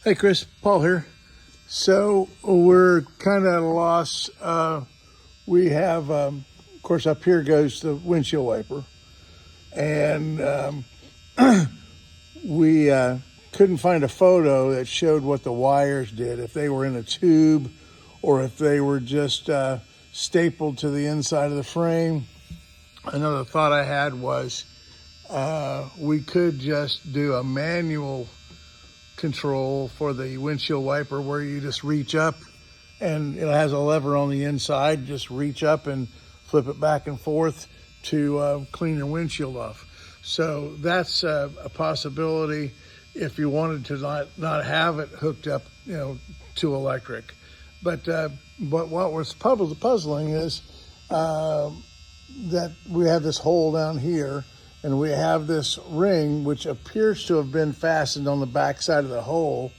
Hey Chris, Paul here. So we're kind of at a loss. We have, of course, up here goes the windshield wiper, and we couldn't find a photo that showed what the wires did, if they were in a tube or if they were just stapled to the inside of the frame. Another thought I had was we could just do a manual control for the windshield wiper where you just reach up and it has a lever on the inside. Just reach up and flip it back and forth to clean your windshield off. So that's a possibility if you wanted to not have it hooked up, to electric. But what was puzzling is that we have this hole down here, and we have this ring which appears to have been fastened on the back side of the hole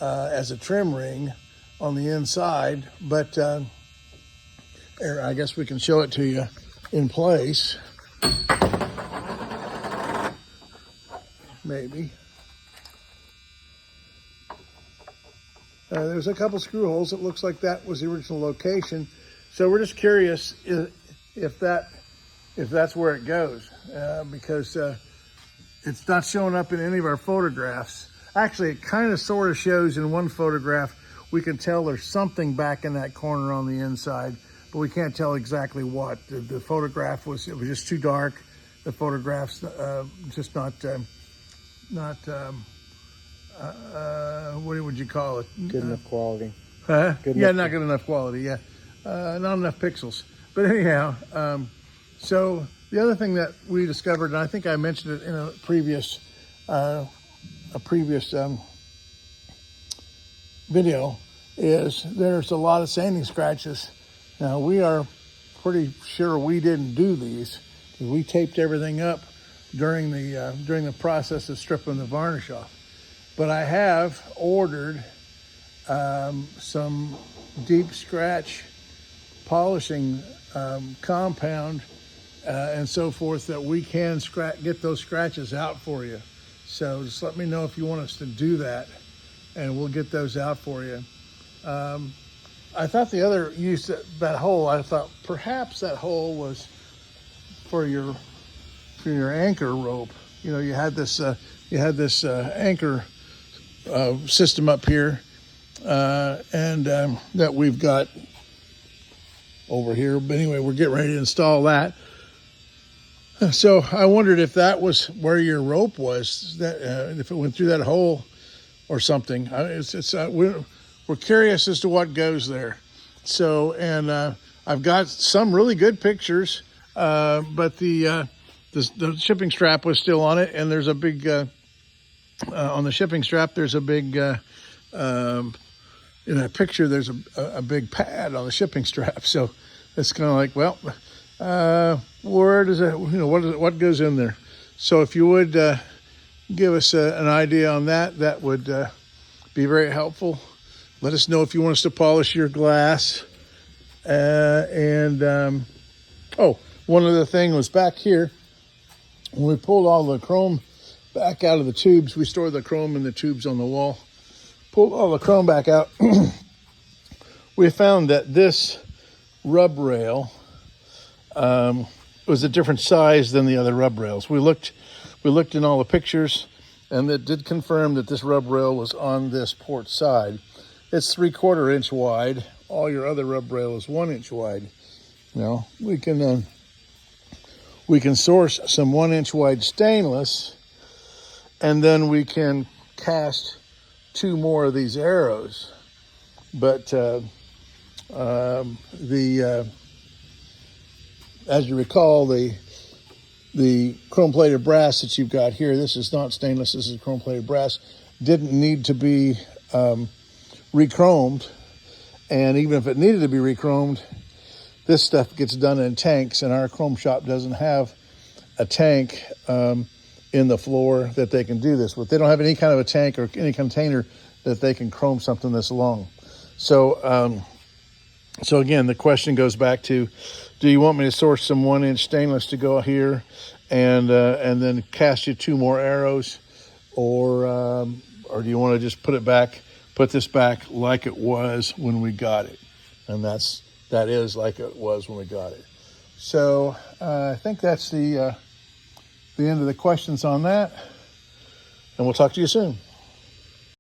as a trim ring on the inside. But I guess we can show it to you in place. Maybe. There's a couple screw holes. It looks like that was the original location. So we're just curious if that's where it goes, because it's not showing up in any of our photographs. Actually, it kind of sort of shows in one photograph. We can tell there's something back in that corner on the inside, but we can't tell exactly what. The photograph was just too dark. The photograph's just not what would you call it? Good enough quality. Not good enough quality. Yeah, not enough pixels. But anyhow, so the other thing that we discovered, and I think I mentioned it in a previous video, is there's a lot of sanding scratches. Now we are pretty sure we didn't do these. We taped everything up during the process of stripping the varnish off. But I have ordered some deep scratch polishing compound and so forth that we can get those scratches out for you. So just let me know if you want us to do that, and we'll get those out for you. I thought the other use that hole, I thought perhaps that hole was for your anchor rope. You had this anchor system up here, and that we've got over here. But anyway, we're getting ready to install that. So I wondered if that was where your rope was, that if it went through that hole or something. We're curious as to what goes there. So, and I've got some really good pictures, but the shipping strap was still on it, and there's a big on the shipping strap. There's a big in that picture. There's a big pad on the shipping strap. So it's kind of like, well, where does it? What goes in there? So if you would give us an idea on that, that would be very helpful. Let us know if you want us to polish your glass. One other thing was back here. When we pulled all the chrome back out of the tubes, we stored the chrome in the tubes on the wall. Pulled all the chrome back out. We found that this rub rail was a different size than the other rub rails. We looked in all the pictures, and it did confirm that this rub rail was on this port side. It's 3/4 inch wide. All your other rub rail is 1 inch wide. Now we can source some 1 inch wide stainless, and then we can cast 2 more of these arrows. But as you recall, the chrome plated brass that you've got here, this is not stainless, this is chrome plated brass, didn't need to be re-chromed. And even if it needed to be re-chromed, this stuff gets done in tanks, and our chrome shop doesn't have a tank in the floor that they can do this with. They don't have any kind of a tank or any container that they can chrome something this long. So again, the question goes back to, do you want me to source some 1 inch stainless to go here and then cast you 2 more arrows, or or do you want to just put this back like it was when we got it? And that is like it was when we got it. So I think that's the end of the questions on that. And we'll talk to you soon.